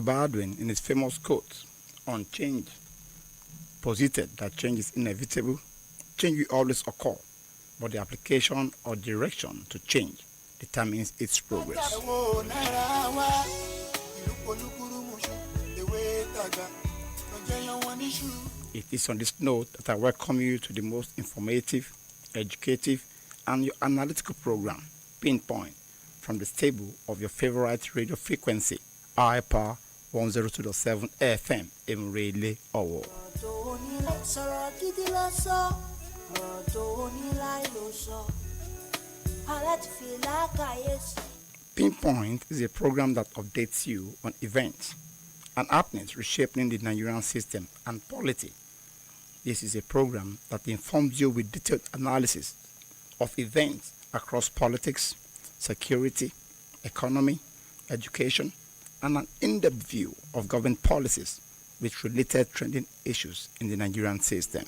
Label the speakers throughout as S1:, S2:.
S1: Baldwin, in his famous quote on change, posited that change is inevitable. Change will always occur, but the application or direction to change determines its progress. It is on this note that I welcome you to the most informative, educative, and your analytical program, Pinpoint, from the stable of your favorite radio frequency, IPA 102.7 FM, Emrele Owo. Pinpoint is a program that updates you on events and happenings reshaping the Nigerian system and polity. This is a program that informs you with detailed analysis of events across politics, security, economy, education, and an in-depth view of government policies with related trending issues in the Nigerian system.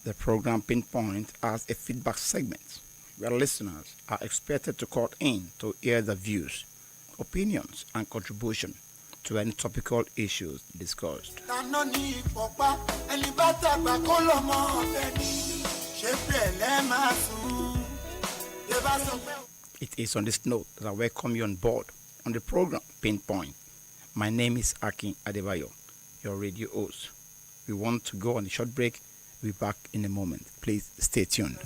S1: The program Pinpoint has a feedback segment where listeners are expected to call in to hear the views, opinions, and contribution to any topical issues discussed. It is on this note that I welcome you on board on the program Pinpoint. My name is Akin Adebayo, your radio host. We want to go on a short break. We'll be back in a moment. Please stay tuned.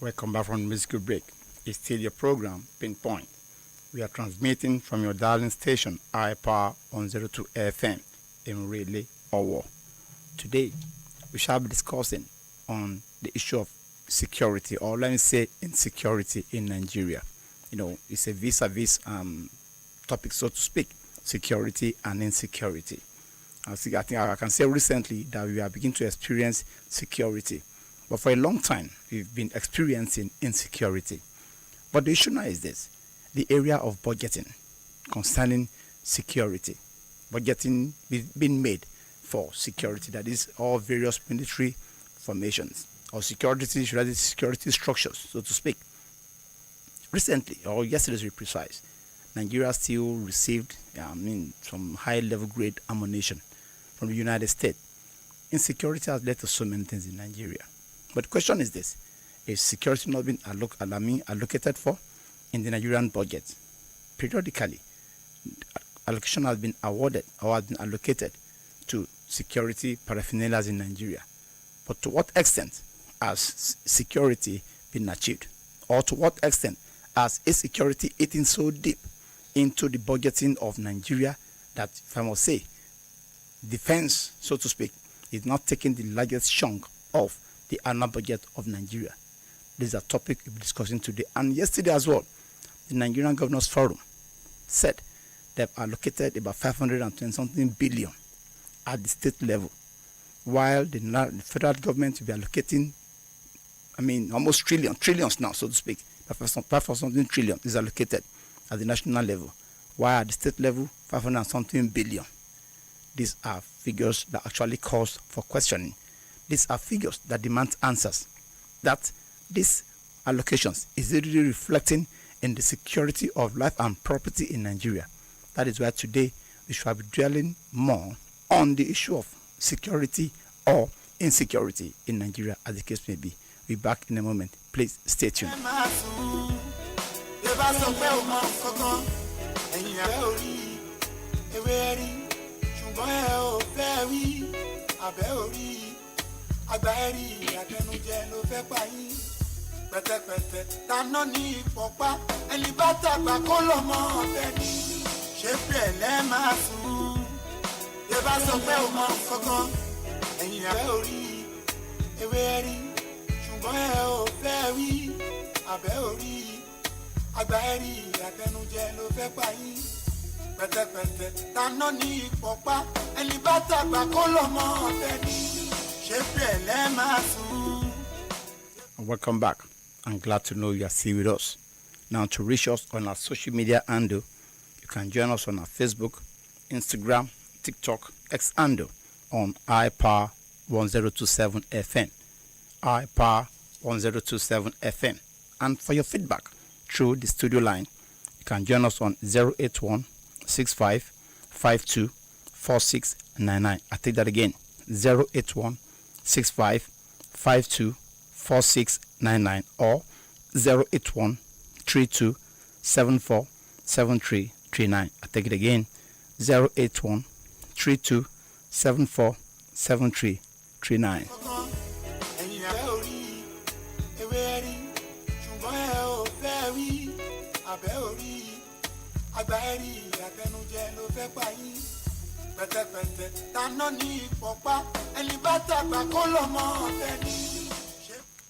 S1: Welcome back from the musical break. It's still your program, Pinpoint. We are transmitting from your darling station, iPower 102 FM, in Ridley, Owo. Today, we shall be discussing on the issue of security, or let me say insecurity in Nigeria. It's a vis-a-vis topic, so to speak, security and insecurity. I think I can say recently that we are beginning to experience security, but for a long time we've been experiencing insecurity. But the issue now is this: the area of budgeting concerning security, budgeting being made for security, that is all various military formations or security structures, so to speak. Recently, or yesterday to be precise, Nigeria still received some high-level grade ammunition from the United States. Insecurity has led to so many things in Nigeria. But the question is this: is security not been allocated for in the Nigerian budget? Periodically, allocation has been awarded or has been allocated to security paraphernalia in Nigeria. But to what extent has security been achieved? Or to what extent has insecurity eaten so deep into the budgeting of Nigeria that, if I must say, defense, so to speak, is not taking the largest chunk of the annual budget of Nigeria? This is a topic we'll be discussing today. And yesterday as well, the Nigerian Governors Forum said they've allocated about 520-something billion at the state level, while the federal government will be allocating, almost trillions now, so to speak. 5 something trillion is allocated at the national level, while at the state level, 500 and something billion. These are figures that actually cause for questioning. These are figures that demand answers. That these allocations is really reflecting in the security of life and property in Nigeria. That is why today we shall be dwelling more on the issue of security or insecurity in Nigeria, as the case may be. We'll be back in a moment. Please stay tuned.
S2: Pẹ̀tẹ̀pẹ̀tẹ̀ taná ní ìpọ̀pá ẹni bá tàgbà kó lọ mọ ọ̀fẹ́ ni ṣé bẹ́ẹ̀ lẹ́ máa sùn yẹ bá sọ pé ó mọ kankan ẹ̀yìn abẹ́ orí ewé rí ṣùgbọ́n ẹ ò fẹ́ rí abẹ́ orí àgbà ẹ̀rí àtẹnujẹ ló fẹ́ pa yín pẹ̀tẹ̀pẹ̀tẹ̀ taná ní ìpọ̀pá ẹni bá tàgbà kó lọ mọ ọ̀fẹ́ ni ṣé bẹ́ẹ̀ lẹ́ máa sùn.
S1: Welcome back. I'm glad to know you are still with us. Now, to reach us on our social media handle, you can join us on our Facebook, Instagram, TikTok, X handle on iPower 1027 FM. iPower 1027 FM. And for your feedback through the studio line, you can join us on 081 65 52 4699. I take that again, 081 65 52 4699 or 081 32 74 7339. I take it again, 081 32 74 7339.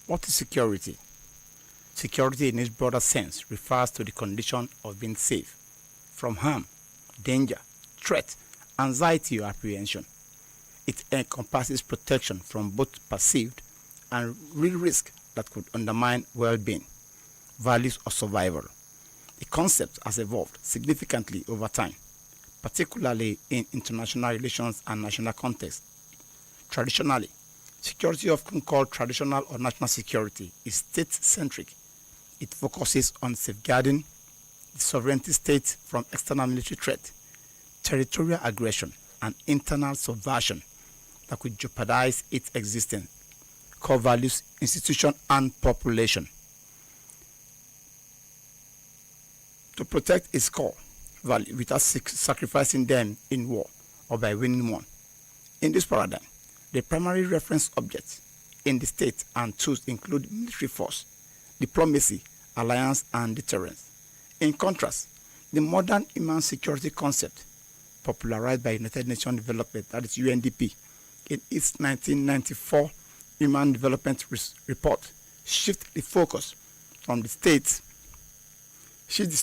S1: What is security? Security in its broader sense refers to the condition of being safe from harm, danger, threat, anxiety or apprehension. It encompasses protection from both perceived and real risk that could undermine well-being, values or survival. The concept has evolved significantly over time, particularly in international relations and national context. Traditionally, security, often called traditional or national security, is state-centric. It focuses on safeguarding the sovereignty state from external military threat, territorial aggression, and internal subversion that could jeopardize its existence, core values, institution, and population. To protect its core value without sacrificing them in war or by winning one. In this paradigm, the primary reference objects in the state and tools include military force, diplomacy, alliance, and deterrence. In contrast, the modern human security concept, popularized by United Nations Development, that is UNDP, in its 1994 Human Development Report, shift the focus from the state, shift the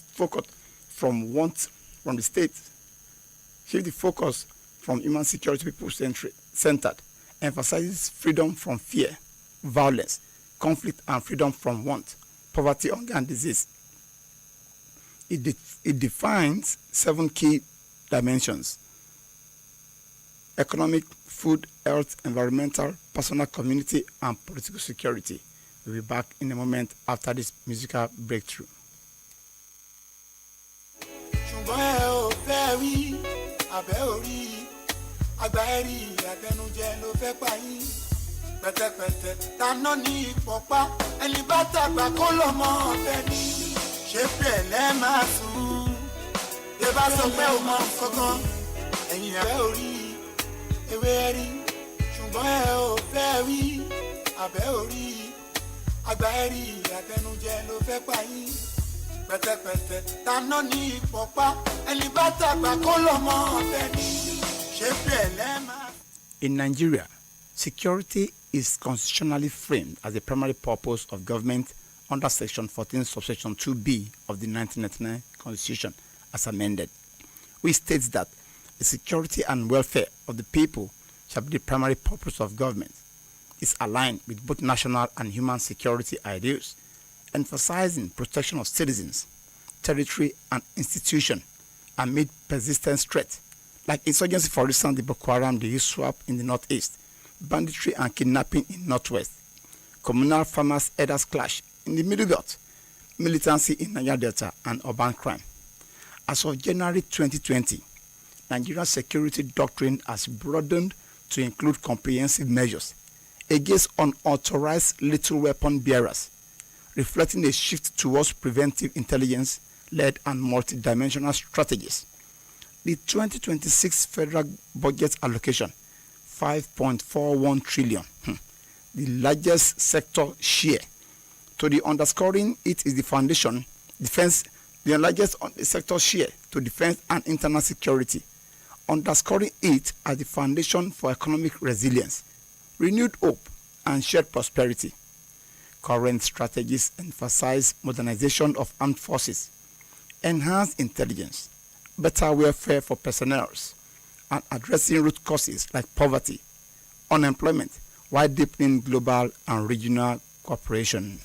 S1: focus from human security people-centered, emphasizes freedom from fear, violence, conflict, and freedom from want, poverty, hunger, and disease. It defines 7 key dimensions: economic, food, health, environmental, personal, community, and political security. We'll be back in a moment after this musical breakthrough.
S2: Àgbáyérí àtẹnujẹ ló fẹ́ pa yín pẹ̀tẹ̀pẹ̀tẹ̀ taná ní ìpọ̀pá ẹni bá tàgbà kó lọ mọ ọ̀fẹ́ ni ṣé bẹ́ẹ̀ lẹ́ máa sùn yẹ bá sọ pé ó mọ kankan ẹ̀yìn abẹ́ orí ewé rí ṣùgbọ́n ẹ ò fẹ́ rí abẹ́ orí àgbáyérí àtẹnujẹ ló fẹ́ pa yín pẹ̀tẹ̀pẹ̀tẹ̀ taná ní ìpọ̀pá ẹni bá tàgbà kó lọ mọ ọ̀fẹ́ ni.
S1: In Nigeria, security is constitutionally framed as the primary purpose of government under Section 14, Subsection 2B of the 1999 Constitution, as amended, which states that the security and welfare of the people shall be the primary purpose of government. It's aligned with both national and human security ideals, emphasizing protection of citizens, territory, and institutions amid persistent threats like insurgency, for instance, the Boko Haram, the ISWAP in the northeast, banditry and kidnapping in northwest, communal farmers herders clash in the middle belt, militancy in Niger Delta, and urban crime. As of January 2020, Nigeria's security doctrine has broadened to include comprehensive measures against unauthorized lethal weapon bearers, reflecting a shift towards preventive intelligence-led and multidimensional strategies. The 2026 federal budget allocation, 5.41 trillion, the largest sector share. To the underscoring it is the foundation, defense, the largest sector share to defense and internal security, underscoring it as the foundation for economic resilience, renewed hope, and shared prosperity. Current strategies emphasize modernization of armed forces, enhanced intelligence, better welfare for personnel, and addressing root causes like poverty, unemployment, while deepening global and regional cooperation.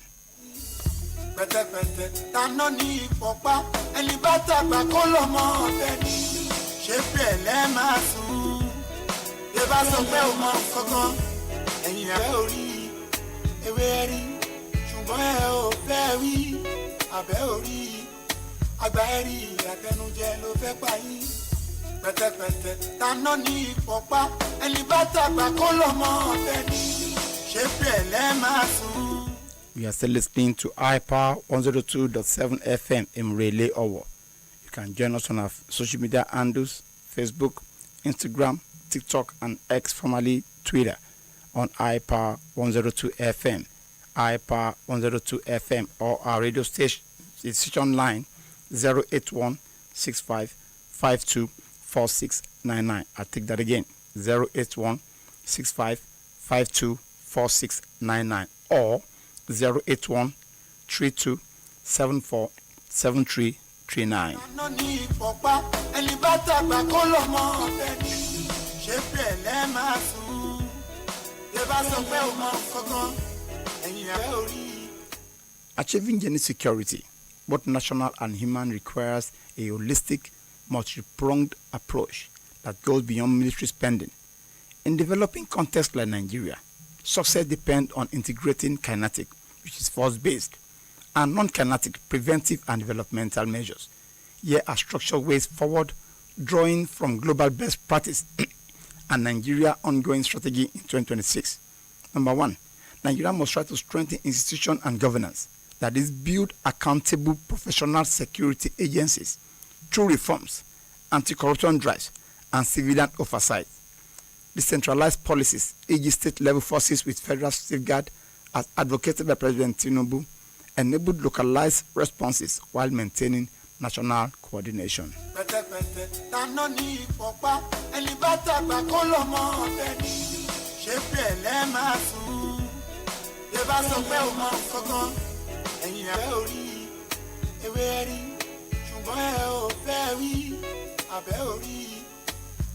S2: pẹ̀tẹ̀pẹ̀tẹ̀ taná ní ìpọ̀pá ẹni bá tàgbà kó lọ mọ ọ̀fẹ́ ni ṣé pẹ̀lẹ́ máa sùn bí bá sọ pé ó mọ kankan ẹ̀yìn ẹ̀ ò rí ewé rí ṣùgbọ́n ẹ̀ ò fẹ́ rí abẹ́ ò rí àgbà ẹ̀ rí àtẹnujẹ ló fẹ́ pa yín pẹ̀tẹ̀pẹ̀tẹ̀ taná ní ìpọ̀pá ẹni bá tàgbà kó lọ mọ ọ̀fẹ́ ni ṣé pẹ̀lẹ́ máa sùn.
S1: We are still listening to iPower 102.7 FM in Relay Owo. You can join us on our social media handles, Facebook, Instagram, TikTok, and X, formerly Twitter, on iPower 102 FM, iPower 102 FM, or our radio station line 081 65 52 4699. I'll take that again, 081 65 52 4699, or 081 32 74 7339. Achieving gender security, both national and human, requires a holistic, multi-pronged approach that goes beyond military spending. In developing contexts like Nigeria, success depends on integrating kinetic, which is force-based, and non-kinetic, preventive and developmental measures. Here are structured ways forward, drawing from global best practice and Nigeria ongoing strategy in 2026. Number one, Nigeria must try to strengthen institution and governance, that is, build accountable professional security agencies through reforms, anti-corruption drives, and civilian oversight. Decentralized policies, e.g. state-level forces with federal safeguard, as advocated by President Tinubu, enabled localized responses while maintaining national coordination.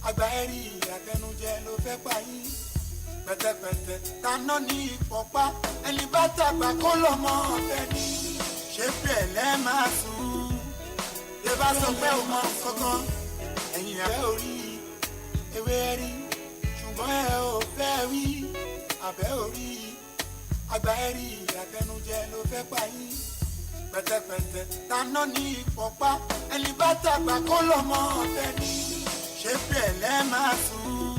S2: Àgbà ẹ̀rí àtẹnujẹ ló fẹ́ pa yín pẹ̀tẹ̀pẹ̀tẹ̀ taná ní ìpọ̀pá ẹni bá tàgbà kó lọ mọ ọ̀fẹ́ ni ṣé pẹ̀lẹ́ máa sùn bí bá sọ pé ó mọ kankan ẹ̀yìn ẹ̀ ò rí ewé rí ṣùgbọ́n ẹ̀ ò fẹ́ rí abẹ́ ò rí àgbà ẹ̀rí àtẹnujẹ ló fẹ́ pa yín pẹ̀tẹ̀pẹ̀tẹ̀ taná ní ìpọ̀pá ẹni bá tàgbà kó lọ mọ ọ̀fẹ́ ni ṣé pẹ̀lẹ́ máa sùn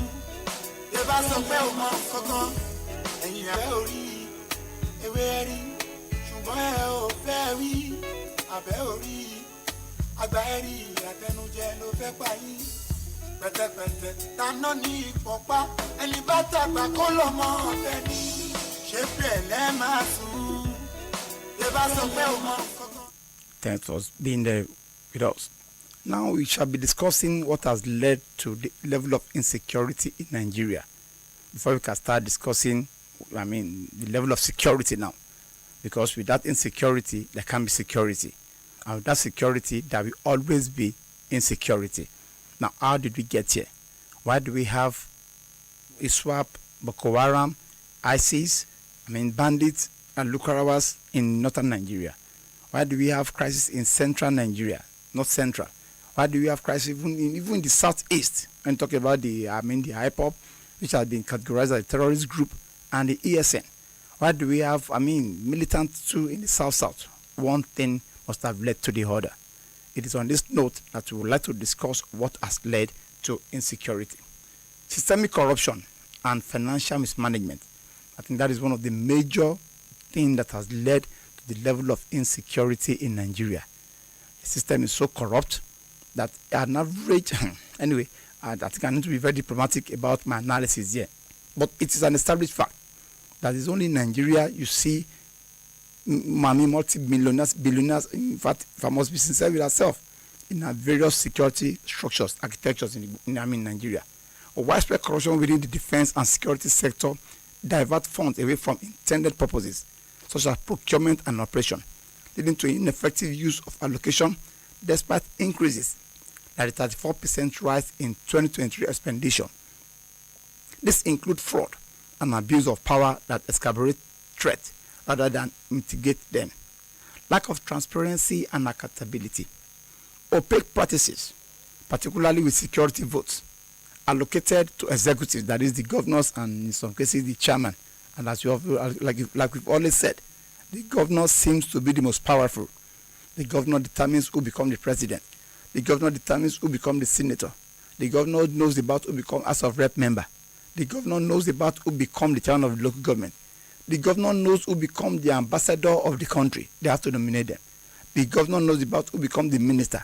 S2: bí bá sọ pé ó mọ kankan ẹ̀yìn ẹ̀ ò rí ewé rí ṣùgbọ́n ẹ̀ ò fẹ́ rí abẹ́ ò rí àgbà ẹ̀ rí àtẹnujẹ ló fẹ́ pa yín pẹ̀tẹ̀pẹ̀tẹ̀ taná ní ìpọ̀pá ẹni bá tàgbà kó lọ mọ ọ̀fẹ́ ni ṣé pẹ̀lẹ́ máa sùn bí bá sọ pé ó mọ kankan.
S1: Thanks for being there with us. Now we shall be discussing what has led to the level of insecurity in Nigeria. Before we can start discussing, the level of security now. Because without insecurity, there can be security. And without security, there will always be insecurity. Now, how did we get here? Why do we have ISWAP, Boko Haram, ISIS, bandits and Lukarawas in northern Nigeria? Why do we have crisis in central Nigeria, not central? Why do we have crisis even in the southeast? When talking about the IPOP, which has been categorized as a terrorist group, and the ESN. Why do we have militants too in the south? One thing must have led to the other. It is on this note that we would like to discuss what has led to insecurity. Systemic corruption and financial mismanagement. I think that is one of the major things that has led to the level of insecurity in Nigeria. The system is so corrupt that an average, anyway, I think I need to be very diplomatic about my analysis here. But it is an established fact that it's only in Nigeria you see multi-millionaires, billionaires, in fact, if I must be sincere with ourselves, in our various security structures, architectures in Nigeria. A widespread corruption within the defense and security sector divert funds away from intended purposes, such as procurement and operation, leading to ineffective use of allocation despite increases like a 34% rise in 2023 expenditure. This includes fraud and abuse of power that exacerbate threats rather than mitigate them. Lack of transparency and accountability. Opaque practices, particularly with security votes, allocated to executives, that is the governors and in some cases the chairman. And as you have, like we've always said, the governor seems to be the most powerful. The governor determines who becomes the president. The governor determines who becomes the senator. The governor knows about who becomes House of Rep member. The governor knows about who becomes the chairman of the local government. The governor knows who becomes the ambassador of the country. They have to nominate them. The governor knows about who becomes the minister.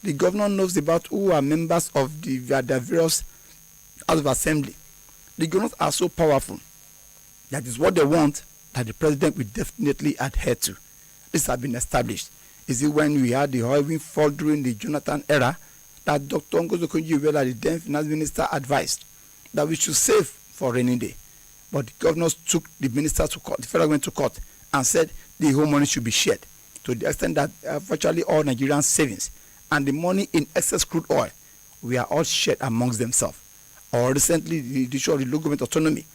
S1: The governor knows about who are members of the various House of Assembly. The governors are so powerful. That is what they want that the president will definitely adhere to. This has been established. Is it when we had the oil fall during the Jonathan era that Dr. Ngozi Okonjo-Iweala, the then finance minister, advised that we should save for rainy day. But the governors took the minister to court, the federal government to court, and said the whole money should be shared to the extent that virtually all Nigerian savings and the money in excess crude oil we are all shared amongst themselves. Or recently, the issue of the local government autonomy,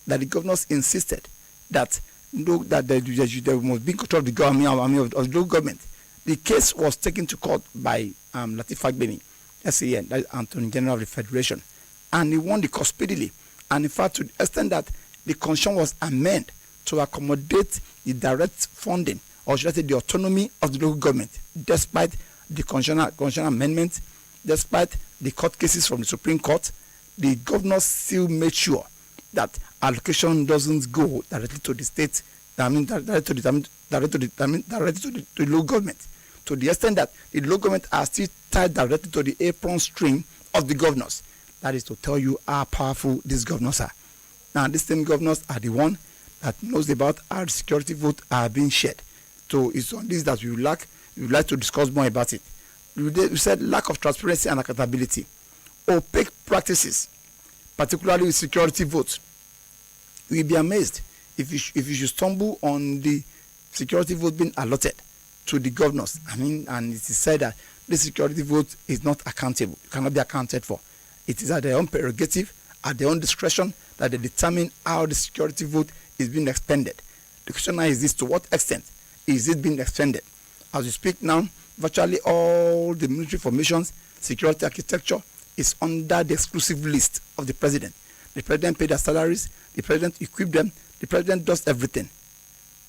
S1: that the governors insisted that there must be control of the government of the local government. The case was taken to court by Lateef Fagbemi, SAN, that is Attorney General of the Federation, and he won the case speedily. And in fact, to the extent that the constitution was amended to accommodate the direct funding, or should I say the autonomy of the local government, despite the constitutional amendment, despite the court cases from the Supreme Court, the governors still made sure that allocation doesn't go directly to the state, directly to the local government, to the extent that the local government are still tied directly to the apron string of the governors. That is to tell you how powerful these governors are. Now, these same governors are the one that knows about how the security vote are being shared. So it's on this that we would like to discuss more about it. We said lack of transparency and accountability, opaque practices, particularly with security votes. You'll be amazed if you should stumble on the security vote being allotted to the governors. And it is said that the security vote is not accountable, cannot be accounted for. It is at their own prerogative, at their own discretion, that they determine how the security vote is being expended. The question now is this: to what extent is it being expended? As we speak now, virtually all the military formations, security architecture is under the exclusive list of the president. The president paid their salaries, the president equipped them, the president does everything.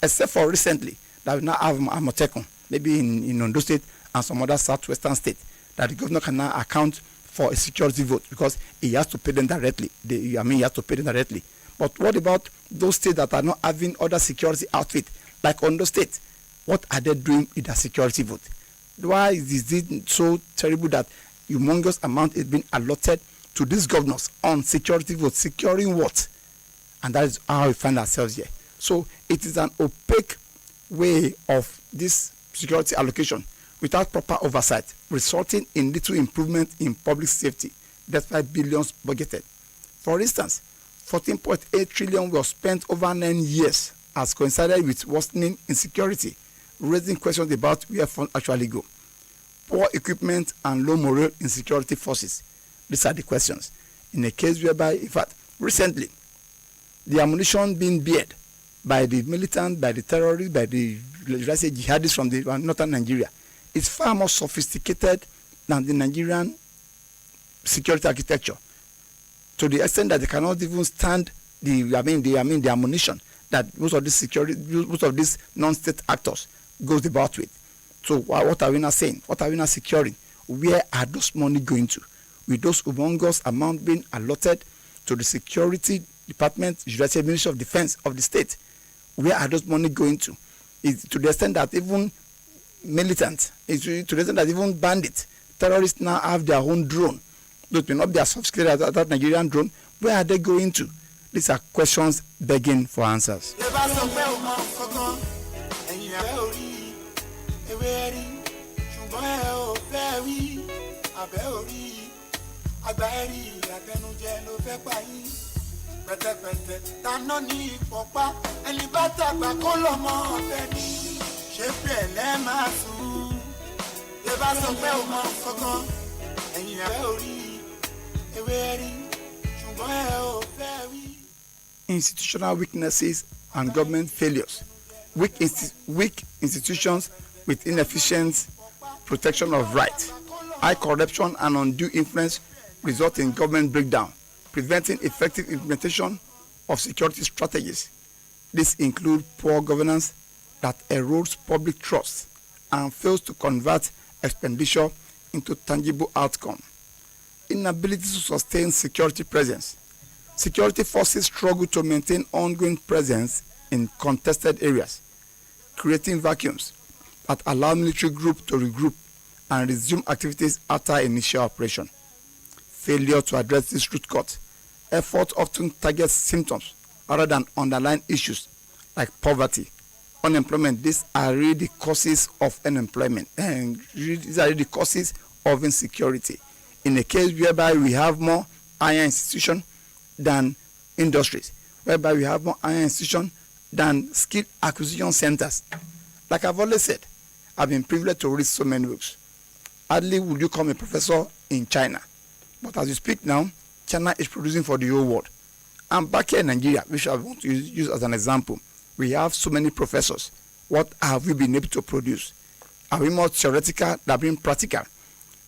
S1: Except for recently, that we now have Amotekun, maybe in Ondo State and some other southwestern state, that the governor can now account for a security vote because he has to pay them directly. He has to pay them directly. But what about those states that are not having other security outfit, like Ondo State? What are they doing with their security vote? Why is it so terrible that humongous amount is being allotted to these governors on security vote? Securing what? And that is how we find ourselves here. So it is an opaque way of this security allocation without proper oversight, resulting in little improvement in public safety, despite billions budgeted. For instance, 14.8 trillion was spent over 9 years, as coincided with worsening insecurity, raising questions about where funds actually go. Poor equipment and low morale in security forces. These are the questions. In a case whereby, in fact, recently, the ammunition being bared by the militant, by the terrorists, by the jihadists from the northern Nigeria, is far more sophisticated than the Nigerian security architecture, to the extent that they cannot even stand the ammunition that most of these non-state actors goes about with. So what are we not saying? What are we not securing? Where are those money going to? With those humongous amount being allotted to the security department, Judicial Ministry of Defense of the state, where are those money going to? It's to the extent that even militants, to the extent that even bandits, terrorists now have their own drone. Those may not be as sophisticated as that Nigerian drone. Where are they going to? These are questions begging for answers. Institutional weaknesses and government failures. Weak institutions with inefficient protection of rights, high corruption and undue influence result in government breakdown, preventing effective implementation of security strategies. This includes poor governance that erodes public trust and fails to convert expenditure into tangible outcome. Inability to sustain security presence. Security forces struggle to maintain ongoing presence in contested areas, creating vacuums that allow military groups to regroup and resume activities after initial operation. Failure to address this root cause. Effort often targets symptoms rather than underlying issues like poverty, unemployment. These are really the causes of unemployment, and these are really the causes of insecurity. In a case whereby we have more higher institutions than industries, whereby we have more higher institutions than skill acquisition centers. Like I've always said, I've been privileged to read so many books. Hardly would you come a professor in China. But as you speak now, China is producing for the whole world. And back here in Nigeria, which I want to use as an example, we have so many professors. What have we been able to produce? Are we more theoretical than being practical?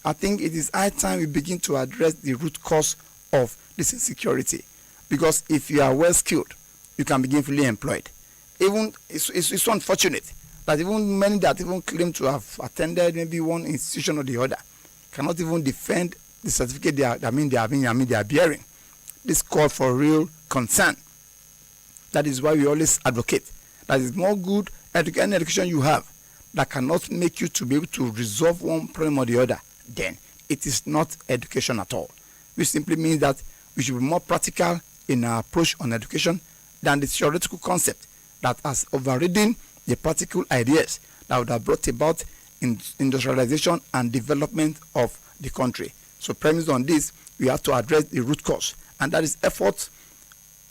S1: I think it is high time we begin to address the root cause of this insecurity. Because if you are well skilled, you can begin fully employed. Even it's so unfortunate that even many that even claim to have attended maybe one institution or the other cannot even defend the certificate they are bearing. This call for real concern. That is why we always advocate that it's more good any education you have that cannot make you to be able to resolve one problem or the other, then it is not education at all. Which simply means that we should be more practical in our approach on education than the theoretical concept that has overridden the practical ideas that would have brought about industrialization and development of the country. So premised on this, we have to address the root cause, and that is efforts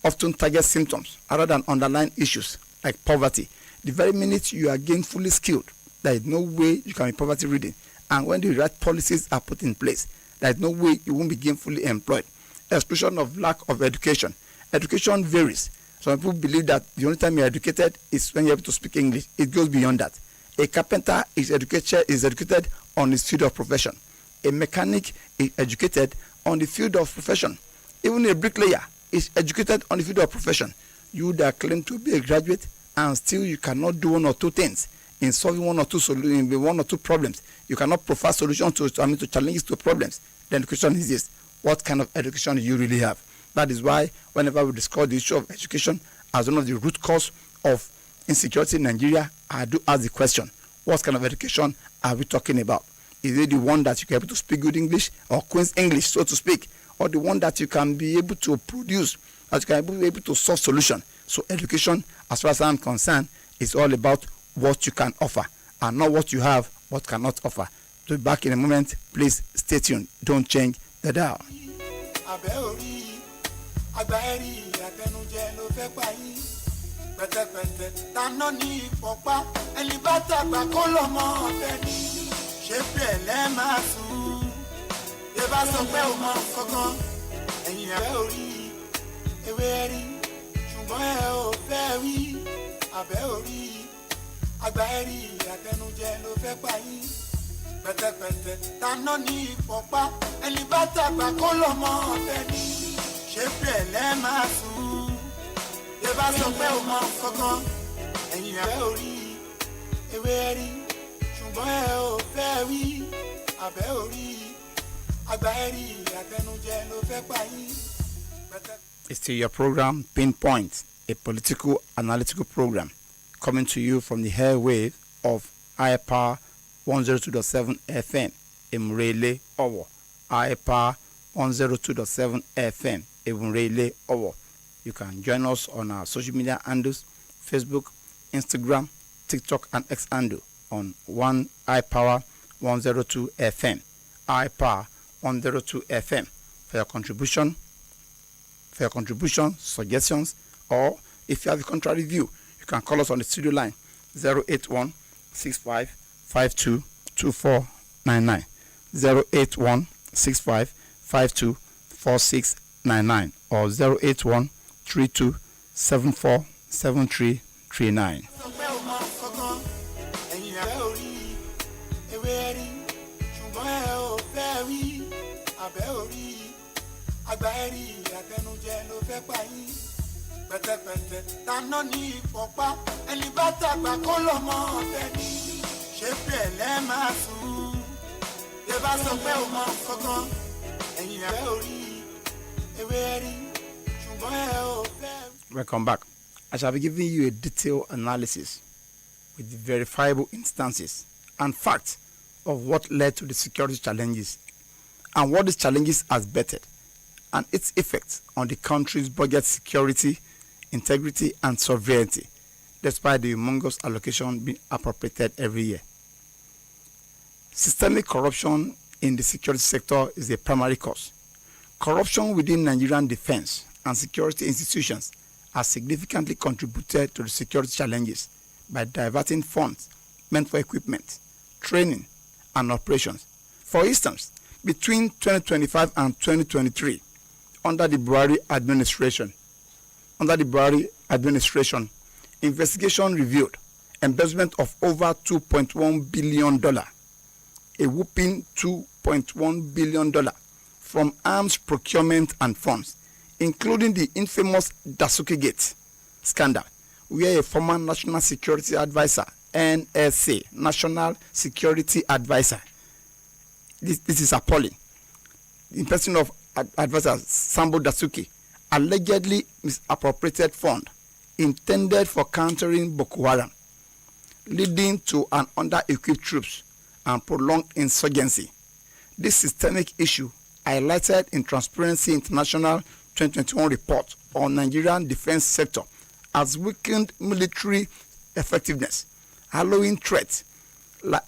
S1: often target symptoms rather than underlying issues like poverty. The very minute you are gainfully skilled, there is no way you can be poverty ridden. And when the right policies are put in place, there is no way you won't be gainfully employed. Exclusion of lack of education. Education varies. Some people believe that the only time you're educated is when you're able to speak English. It goes beyond that. A carpenter is educated on his field of profession. A mechanic is educated on the field of profession. Even a bricklayer is educated on the field of profession. You that claim to be a graduate and still you cannot do one or two things in solving one or two problems. You cannot provide solutions to challenges to problems. Then the question is this: what kind of education do you really have? That is why whenever we discuss the issue of education as one of the root cause of insecurity in Nigeria, I do ask the question: what kind of education are we talking about? Is it the one that you can be able to speak good English or Queen's English, so to speak, or the one that you can be able to produce, that you can be able to solve solution? So education, as far as I'm concerned, is all about what you can offer and not what you have, what cannot offer. So back in a moment, please stay tuned. Don't change the dial.
S2: pẹ̀tẹ̀pẹ̀tẹ̀ taná ní ìpọ̀pá ẹni bá tàgbà kó lọ mọ ọ̀bẹ ni ṣé bẹ́ẹ̀ lẹ́ máa sùn bí bá sọ pé o mọ kankan ẹ̀yìn ẹ̀ ò rí ewé ẹ̀ rí ṣùgbọ́n ẹ̀ ò fẹ́ rí abẹ́ ò rí àgbà ẹ̀ rí àtẹnujẹ ló fẹ́ pa yín.
S1: It's still your program, Pinpoint, a political analytical program coming to you from the airwave of IPA 102.7 FM in Murele, Owo. IPA 102.7 FM in Murele, Owo. You can join us on our social media handles, Facebook, Instagram, TikTok, and X handle on one iPower 102 FM, iPower 102 FM for your contribution, suggestions, or if you have a contrary view, you can call us on the studio line 081 65 52 2499, 081 65 52 4699, or 081 32 74 7339.
S2: àgbà ẹ̀rí àtẹnujẹ ló fẹ́ pa yín pẹ̀tẹ̀pẹ̀tẹ̀ taná ní ìpọ̀pá ẹni bá tàgbà kó lọ mọ ọ̀bẹ ni ṣé bẹ́ẹ̀ lẹ́ máa sùn bí bá sọ pé o mọ kankan ẹ̀yìn ẹ̀ ò rí ewé ẹ̀ rí ṣùgbọ́n ẹ̀ ò fẹ́.
S1: Welcome back. I shall be giving you a detailed analysis with the verifiable instances and facts of what led to the security challenges and what these challenges has bettered, and its effects on the country's budget security, integrity, and sovereignty, despite the humongous allocation being appropriated every year. Systemic corruption in the security sector is a primary cause. Corruption within Nigerian defense and security institutions has significantly contributed to the security challenges by diverting funds meant for equipment, training, and operations. For instance, between 2025 and 2023, under the Buhari administration, investigation revealed embezzlement of over $2.1 billion, a whopping $2.1 billion from arms procurement and funds, including the infamous Dasuki Gate scandal, where a former National Security Advisor, NSA, National Security Advisor, this is appalling, in person of Advisor Sambo Dasuki, allegedly misappropriated fund intended for countering Boko Haram, leading to an under-equipped troops and prolonged insurgency. This systemic issue, highlighted in Transparency International 2021 report on Nigerian defense sector, has weakened military effectiveness, allowing threats like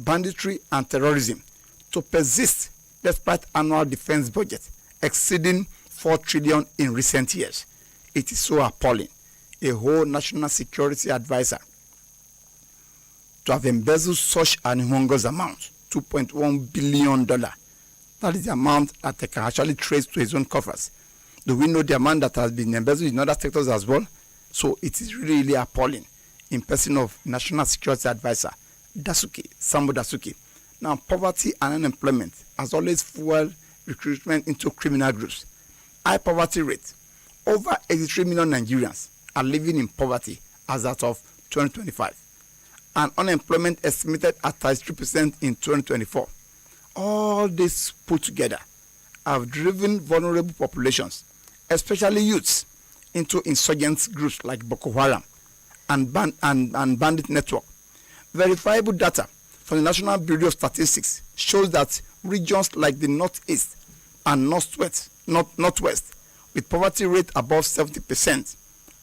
S1: banditry and terrorism to persist despite annual defense budget exceeding 4 trillion in recent years. It is so appalling. A whole national security advisor to have embezzled such an humongous amount, $2.1 billion. That is the amount that they can actually trace to his own coffers. Do we know the amount that has been embezzled in other sectors as well? So it is really, really appalling. In person of National Security Advisor Sambo Dasuki. Now, poverty and unemployment has always fueled recruitment into criminal groups. High poverty rate. Over 83 million Nigerians are living in poverty as that of 2025. And unemployment estimated at 33% in 2024. All this put together have driven vulnerable populations, especially youths, into insurgent groups like Boko Haram and bandit network. Verifiable data from the National Bureau of Statistics shows that regions like the Northeast and Northwest, with poverty rate above 70%,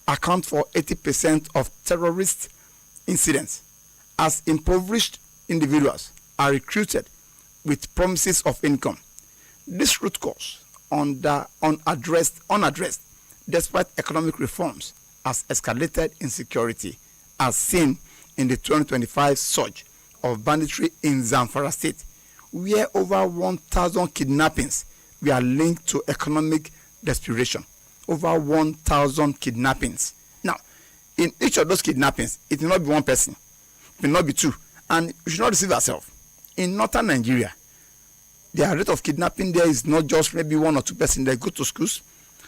S1: account for 80% of terrorist incidents, as impoverished individuals are recruited with promises of income. This root cause, unaddressed despite economic reforms, has escalated insecurity, as seen in the 2025 surge of banditry in Zamfara State, where over 1,000 kidnappings were linked to economic desperation. Over 1,000 kidnappings. Now, in each of those kidnappings, it will not be one person, it will not be two, and we should not deceive ourselves. In northern Nigeria, the rate of kidnapping there is not just maybe 1 or 2 persons. They go to schools,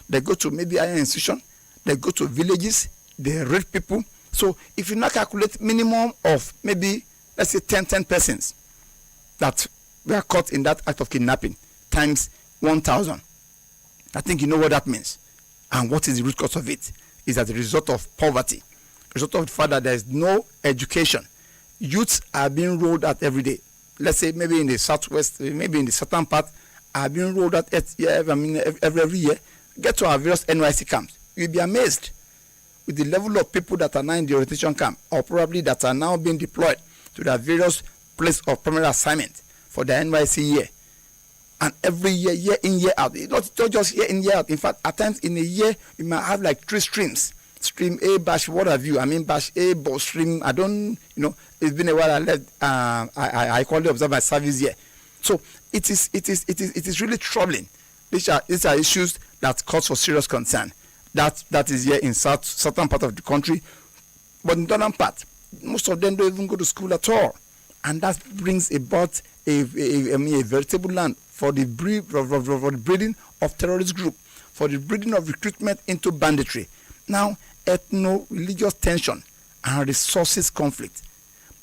S1: they go to maybe higher institution, they go to villages, they rape people. So if you now calculate minimum of maybe, let's say 10 persons that were caught in that act of kidnapping times 1,000, I think you know what that means. And what is the root cause of it? Is as a result of poverty, a result of the fact that there is no education. Youths are being rolled out every day. Let's say maybe in the southwest, maybe in the southern part, are being rolled out every year. Get to our various NYC camps. You'll be amazed with the level of people that are now in the orientation camp, or probably that are now being deployed to their various places of primary assignment for the NYC year. And every year, year in, year out, not just year in, year out. In fact, at times in a year, you might have like 3 streams. Stream A, batch, what have you? I mean, batch A, but stream, I don't, it's been a while I left, I quality observe my service here. So it is really troubling. These are issues that cause for serious concern. That is here in southern part of the country. But in the northern part, most of them don't even go to school at all. And that brings about a veritable land for the breeding of terrorist group, for the breeding of recruitment into banditry. Now, ethno-religious tension and resources conflict.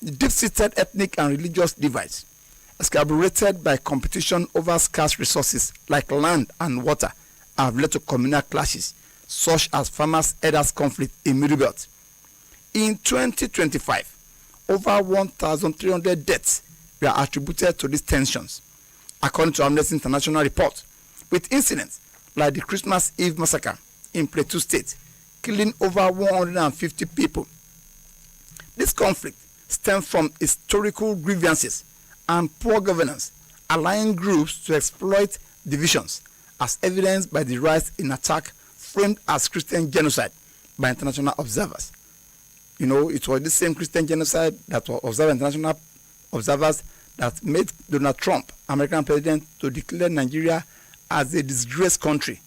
S1: The deep-seated ethnic and religious divides, exacerbated by competition over scarce resources like land and water, have led to communal clashes, such as farmers-herders conflict in Middle Belt. In 2025, over 1,300 deaths were attributed to these tensions, according to Amnesty International report, with incidents like the Christmas Eve massacre in Plateau State, killing over 150 people. This conflict stems from historical grievances and poor governance, allowing groups to exploit divisions, as evidenced by the rise in attack framed as Christian genocide by international observers. It was the same Christian genocide that was observed by international observers that made Donald Trump, American president, to declare Nigeria as a disgraced country.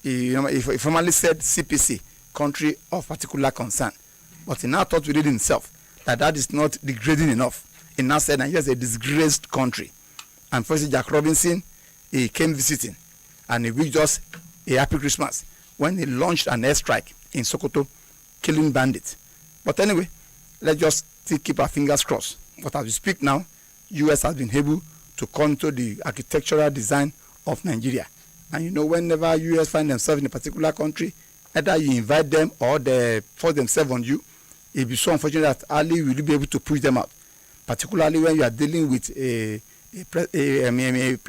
S1: He formally said CPC, country of particular concern. But he now thought within himself that is not degrading enough. He now said Nigeria is a disgraced country. And first, Jack Robinson, he came visiting, and he wished us a happy Christmas when he launched an airstrike in Sokoto, killing bandits. But anyway, let's just still keep our fingers crossed. But as we speak now, U.S. has been able to control the architectural design of Nigeria. And whenever U.S. find themselves in a particular country, either you invite them or they force themselves on you. It'll be so unfortunate that early will you be able to push them out, particularly when you are dealing with a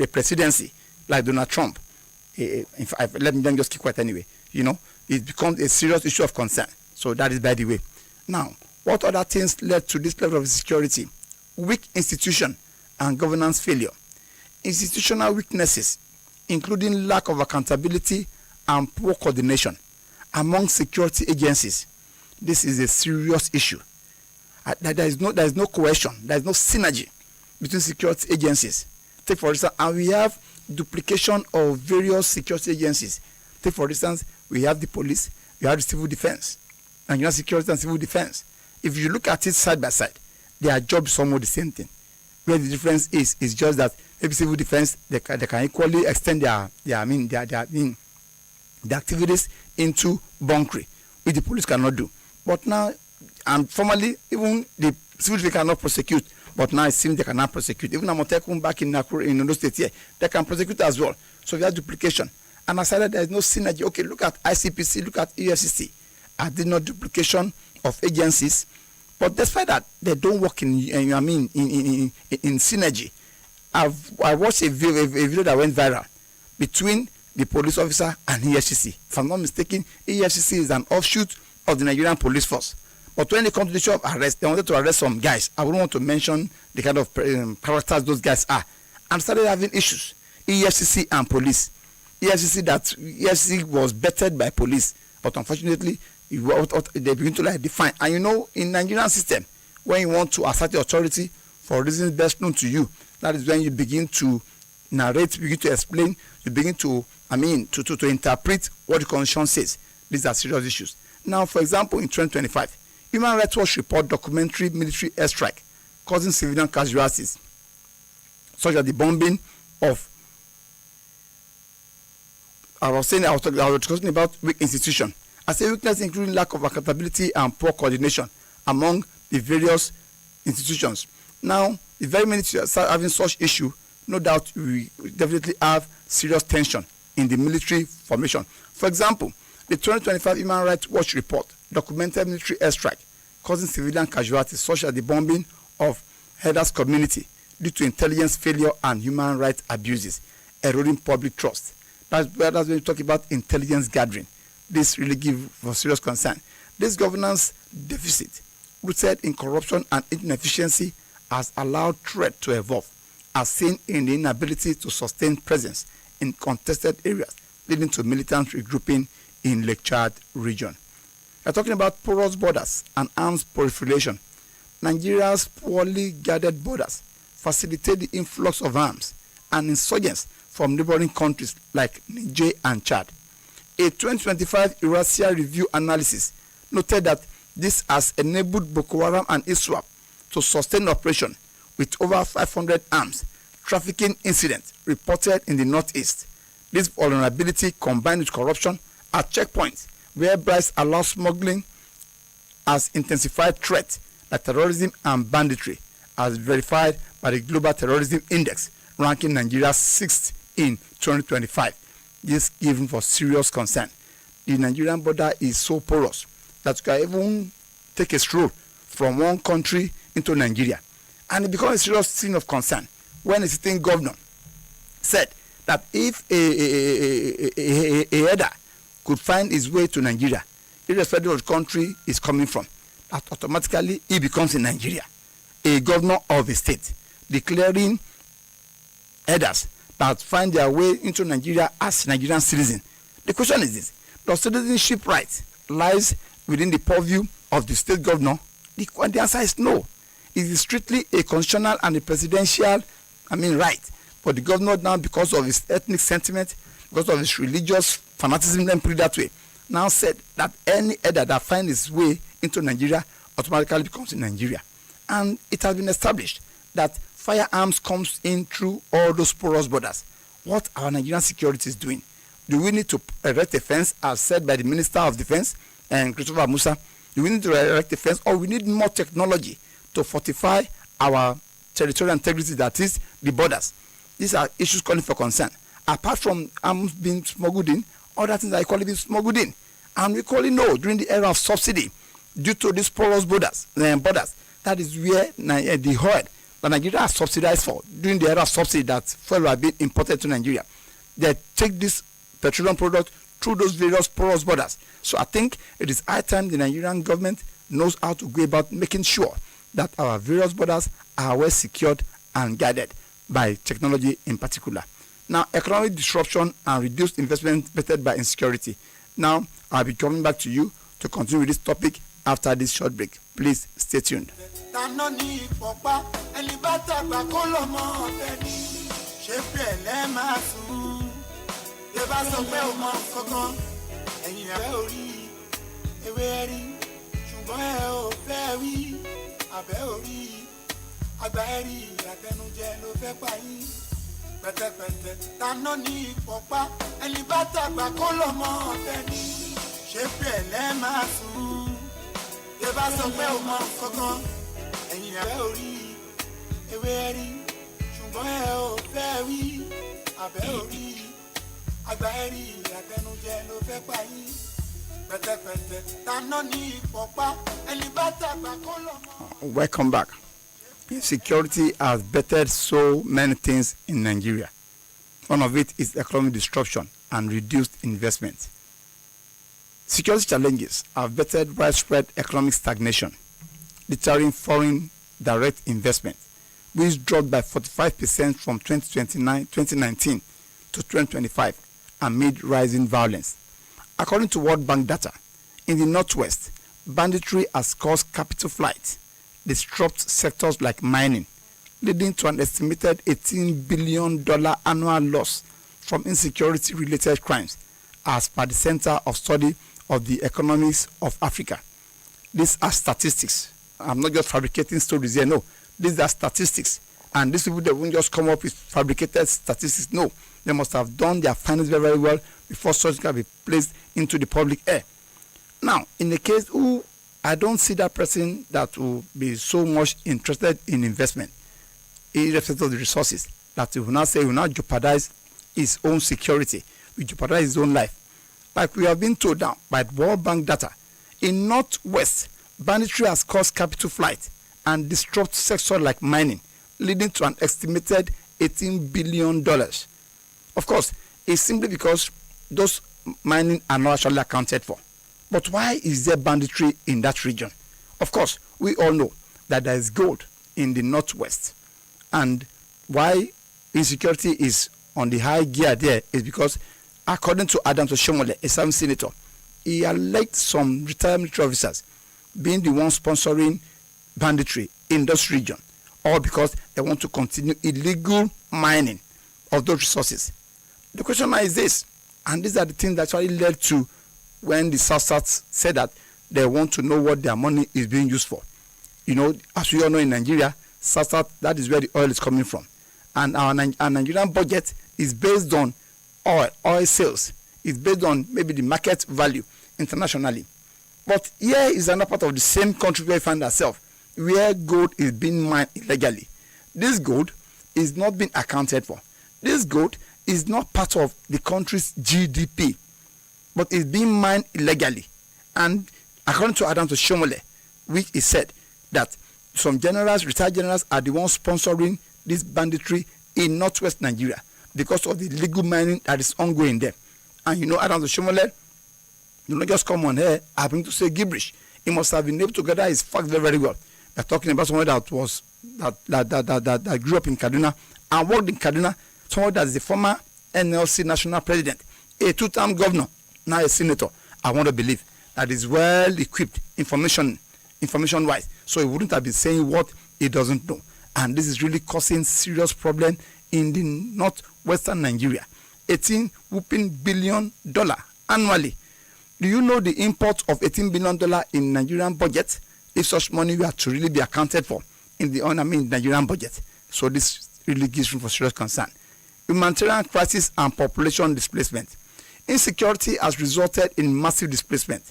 S1: presidency like Donald Trump. In fact, let me just keep quiet anyway. It becomes a serious issue of concern. So that is by the way. Now, what other things led to this level of insecurity? Weak institution and governance failure. Institutional weaknesses, including lack of accountability and poor coordination among security agencies. This is a serious issue. There is no cohesion, there is no synergy between security agencies. Take for instance, and we have duplication of various security agencies. Take for instance, we have the police, we have the civil defense, and security and civil defense. If you look at it side by side, their job is almost the same thing. Where the difference is just that maybe civil defense they can equally extend their activities into bunkering, which the police cannot do. But now, and formerly, even the civil defense cannot prosecute, but now it seems they cannot prosecute. Even Amotekun back in Nakuru, in Ondo State here, they can prosecute as well. So we have duplication. And aside that, there is no synergy. Okay, look at ICPC, look at EFCC. Are there not duplication of agencies? But despite that, they don't work in synergy. I watched a video that went viral between the police officer and EFCC. If I'm not mistaken, EFCC is an offshoot of the Nigerian police force. But when it comes to the issue of arrest, they wanted to arrest some guys. I wouldn't want to mention the kind of characters those guys are. And started having issues. EFCC and police. EFCC was bettered by police. But unfortunately, they begin to define. And in Nigerian system, when you want to assert the authority for reasons best known to you, that is when you begin to narrate, begin to explain, you begin to interpret what the constitution says. These are serious issues. Now, for example, in 2025, Human Rights Watch report documentary military airstrike causing civilian casualties such as the bombing of, I was discussing about weak institution. I say weakness including lack of accountability and poor coordination among the various institutions. Now, the very minute you start having such issue, no doubt we definitely have serious tension in the military formation. For example, the 2025 Human Rights Watch report documented military airstrike causing civilian casualties such as the bombing of Headers community due to intelligence failure and human rights abuses, eroding public trust. That's when we talk about intelligence gathering. This really gives for serious concern. This governance deficit, rooted in corruption and inefficiency, has allowed threat to evolve, as seen in the inability to sustain presence in contested areas, leading to militant regrouping in Lake Chad region. We're talking about porous borders and arms proliferation. Nigeria's poorly guarded borders facilitate the influx of arms and insurgents from neighboring countries like Niger and Chad. A 2025 Eurasia Review analysis noted that this has enabled Boko Haram and ISWAP to sustain operation with over 500 arms trafficking incidents reported in the northeast. This vulnerability combined with corruption at checkpoints where bribes allow smuggling has intensified threat like terrorism and banditry, as verified by the Global Terrorism Index, ranking Nigeria 6th in 2025. This given for serious concern. The Nigerian border is so porous that you can even take a stroll from one country into Nigeria. And it becomes a serious thing of concern when a sitting governor said that if a header could find his way to Nigeria, irrespective of the country is coming from, that automatically he becomes in Nigeria, a governor of a state, declaring headers that find their way into Nigeria as Nigerian citizens. The question is this: does citizenship rights lies within the purview of the state governor? The answer is no. It is strictly a constitutional and a presidential, right. But the governor now, because of his ethnic sentiment, because of his religious fanaticism, then put it that way, now said that any header that finds his way into Nigeria automatically becomes in Nigeria. And it has been established that firearms comes in through all those porous borders. What are Nigerian security is doing? Do we need to erect a fence, as said by the Minister of Defense and Christopher Musa? Do we need to erect a fence, or we need more technology to fortify our territorial integrity, that is the borders? These are issues calling for concern. Apart from arms being smuggled in, other things are equally being smuggled in. And we clearly know during the era of subsidy, due to these porous borders, that is where the oil that Nigeria has subsidized for during the era of subsidy that fuel have been imported to Nigeria. They take this petroleum product through those various porous borders. So I think it is high time the Nigerian government knows how to go about making sure that our various borders are well secured and guided by technology in particular. Now, economic disruption and reduced investment vetted by insecurity. Now, I'll be coming back to you to continue with this topic after this short break. Please stay tuned.
S2: Pẹ̀tẹ̀pẹ̀tẹ̀ taná ní ìpọ̀pá ẹni bá tàgbà kó lọ mọ ọ̀fẹ́ ni ṣé pẹ̀lẹ́ máa sùn yẹ bá sọ pé ó mọ kankan ẹ̀yìn ẹ̀ ò rí ewé rí ṣùgbọ́n ẹ̀ ò fẹ́ rí abẹ́ ò rí àgbà ẹ̀ rí àtẹnujẹ ló fẹ́ pa yín pẹ̀tẹ̀pẹ̀tẹ̀ taná ní ìpọ̀pá ẹni bá tàgbà kó lọ mọ.
S1: Welcome back. Insecurity has bettered so many things in Nigeria. One of it is economic disruption and reduced investment. Security challenges have bettered widespread economic stagnation, deterring foreign direct investment, which dropped by 45% from 2019 to 2025 amid rising violence. According to World Bank data, in the Northwest, banditry has caused capital flight, disrupt sectors like mining, leading to an estimated $18 billion annual loss from insecurity-related crimes, as per the Center of Study of the Economies of Africa. These are statistics. I'm not just fabricating stories here. No, these are statistics And these people, they won't just come up with fabricated statistics. No, they must have done their findings very, very well before such can be placed into the public air. Now, in the case who I don't see that person that will be so much interested in investment, irrespective of the resources, that he will not say he will not jeopardize his own security, will jeopardize his own life. Like we have been told now by World Bank data, in Northwest, banditry has caused capital flight and disrupt sectors like mining, leading to an estimated $18 billion. Of course, it's simply because those mining are not actually accounted for. But why is there banditry in that region? Of course, we all know that there is gold in the Northwest. And why insecurity is on the high gear there is because, according to Adam Toshomole, a Southern senator, he alleged some retired military officers being the ones sponsoring banditry in this region, all because they want to continue illegal mining of those resources. The question now is this, and these are the things that actually led to when the South said that they want to know what their money is being used for. You know, as we all know in Nigeria, South, that is where the oil is coming from. And our Nigerian budget is based on oil sales. It's based on maybe the market value internationally. But here is another part of the same country where we find ourselves, where gold is being mined illegally. This gold is not being accounted for. This gold is not part of the country's GDP, but is being mined illegally. And according to Adam Toshomole, which he said that some generals, retired generals, are the ones sponsoring this banditry in Northwest Nigeria because of the illegal mining that is ongoing there. And you know, Adam Toshomole, do not just come on here having to say gibberish. He must have been able to gather his facts very, very well. We're talking about someone that was that grew up in Kaduna and worked in Kaduna, someone that is the former NLC national president, a two-term governor, now a senator. I want to believe that is well equipped information-wise, so he wouldn't have been saying what he doesn't know. And this is really causing serious problem in the northwestern Nigeria. $18 billion annually. Do you know the import of $18 billion in Nigerian budget? If such money were to really be accounted for in the Nigerian budget. So this really gives room for serious concern. Humanitarian crisis and population displacement. Insecurity has resulted in massive displacement,